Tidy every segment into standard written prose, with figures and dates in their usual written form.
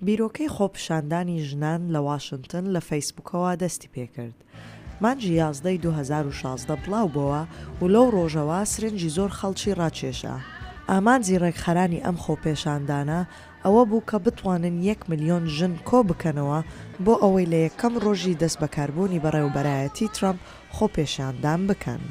بیرۆکەی خۆپیشاندانی ژنان لە واشنگتن لە فەیسبوکەوە دەستی پێکرد. مانجی 11 2016 بڵاو بووە و لەو ڕۆژەوە سرنجی زۆر خەڵکی ڕاکێشا. ئامانجی ڕێکخەرانی ئەم خۆپێشاندانە ئەوە بوو کە بتوانن 1 ملیۆن ژن کۆ بکەنەوە بۆ ئەوەی لە یەکەم ڕۆژی دەست بەکاربوونی بەڕێوەبەرایەتی ترامپ خۆپێشاندان بکەن.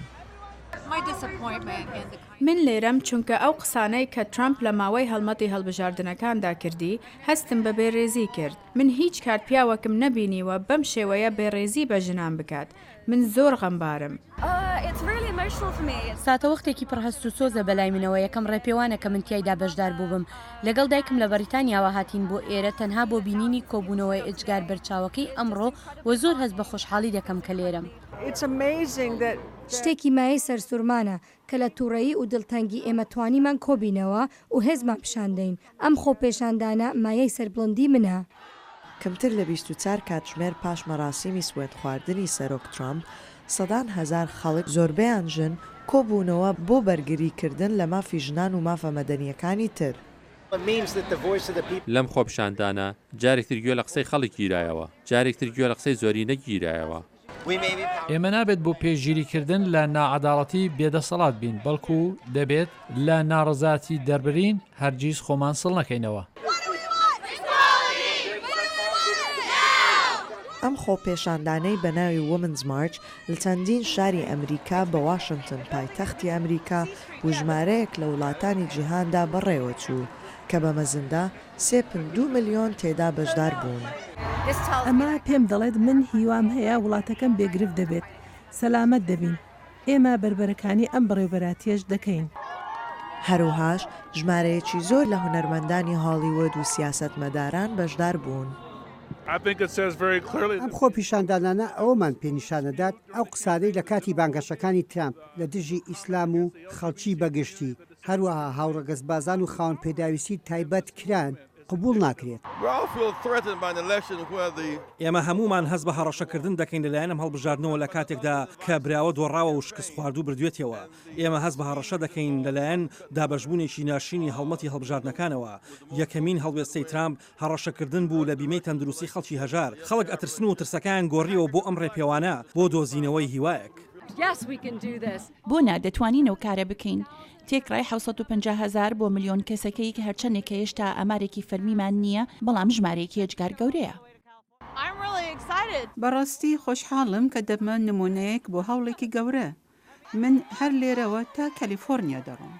من لێرەم چونکە ئەو قسانەی کە ترامپ لە ماوەی هەڵمەتی هەڵبژاردنەکاندا کردی هەستم بە بێڕێزی کرد. من هیچ کات پیاوەکم نەبینیوە بەم شێوەیە بێڕێزی بە ژنان بکات. من زۆر غەمبارم. ساتەوەختێکی پڕهەست و سۆزە بەلای منەوە. یەکەم ڕێپێوانە کە من تیایدا بەشدار بووبم. لەگەڵ دایکم لە بەریتانیاوە هاتین بۆ ئێرە تەنها بۆ بینینی کۆبوونەوەی ئەجگار بەرچاوەکەی ئەمڕۆ و زۆر هەست بە خۆشحاڵی دەکەم کە لێرەم. شتێکی مایەی سەرسوورمانە کە لە تووڕەیی و دڵتەنگی ئێمە توانیمان کۆبینەوە و هێزمان پیشاندەین. ئەم خۆپێشاندانە مایەی سەربڵندی منە. کەمتر لە 24 کاتژمێر پاش مەراسیمی سوێند خواردنی سەرۆک ترامپ سەدان هەزار خەڵک زۆربەیان ژن کۆبوونەوە بۆ بەرگریکردن لە مافی ژنان و مافە مەدەنیەکانی تر. لەم خۆپیشاندانە جارێکتر گوێ لە قسەی خەڵک گیرایەوە، جارێکتر گوێ لە قسەی زۆری نەگیرایەوە. ئێمە نابێت بۆ پێشگیریکردن لە نائەداڵەتی بێدەسەڵات بین، بەڵکو دەبێت لە ناڕەزاتی دەربرین هەرگیز خۆمان سڵ نەکەینەوە. ئەم خۆپێشاندانەی بە ناوی وومنز مارچ لە چەندین شاری ئەمریکا بە واشنگتن پایتەختی ئەمریکا و ژمارەیەک لە وڵاتانی جیهاندا بەڕێوە چوو کە بە مەزندا 3.2 ملیۆن تێدا بەشدار بوون. ئەمە پێم دەڵێت من هیوام هەیە وڵاتەکەم بێگرف دەبێت، سەلامەت دەبین. ئێمە بربەرەکانی ئەم بەڕێوەبەراتیەش دەکەین. هەروەهاش ژمارەیەکی زۆر لە هونەرمەندانی هاڵیوود و سیاسەتمەداران بەشدار بوون. ئەم خۆپیشاندانانە ئەوەمان پێنیشانەدات ئەو قسانەی لە کاتی بانگەشەکانی ترامپ لە دژی ئیسلام و خەڵکی بەگشتی هەروەها هاوڕەگەزبازان و خاوەن پێداویستی تایبەت کران قبول ناکرێت. ئێمە هەمومان هەست بە هەڕەشەکردن دەکەین لەلایەن ئەم هەڵبژاردنەوە لە کاتێکدا کە براوە دۆڕاوە و شکست خواردوو بردوێتەوە. ئێمە هەست بە هەڕەشە دەکەین لەلایەن دابەشبوونێکی ناشینی هەڵمەتی هەڵبژاردنەکانەوە. یەکەمین هەڵوێستەی ترامپ هەڕەشەکردن بوو لە بیمەی تەندروستی خەڵکی هەژار. خەڵک ئەترسن و ترسەکان گۆڕیەوە بۆ ئەم ڕێپێوانە بۆ دۆزینەوەی هیوایەک. بۆ دەتوانینەوە کارە بکەین. تێکڕای 750,000 بۆ ملیۆن کەسەکەی کە هەرچەندێک کە هێشتا ئەمارێکی فەرمیمان نییە، بەڵام ژمارەیەکی ئەجگار گەورەیە. بەڕاستی خۆشحاڵم کە دەبمە نمونەیەک بۆ هەوڵێکی گەورە. من هەر لێرەوە تا کەلیفۆرنیا دەڕۆم.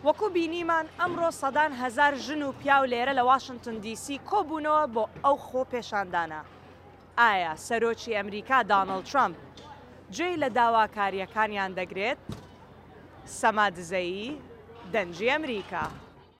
وەکو بینیمان ئەمڕۆ سەدان هەزار ژن و پیاو لێرە لە واشنگتن دیسی کۆبوونەوە بۆ ئەو خۆپێشاندانە. ئایا سەرۆکی ئەمریکا دانەڵد ترامپ گوێی لە داواکاریەکانیان دەگرێت؟ سەما دزەیی، دەنجی ئەمریکا.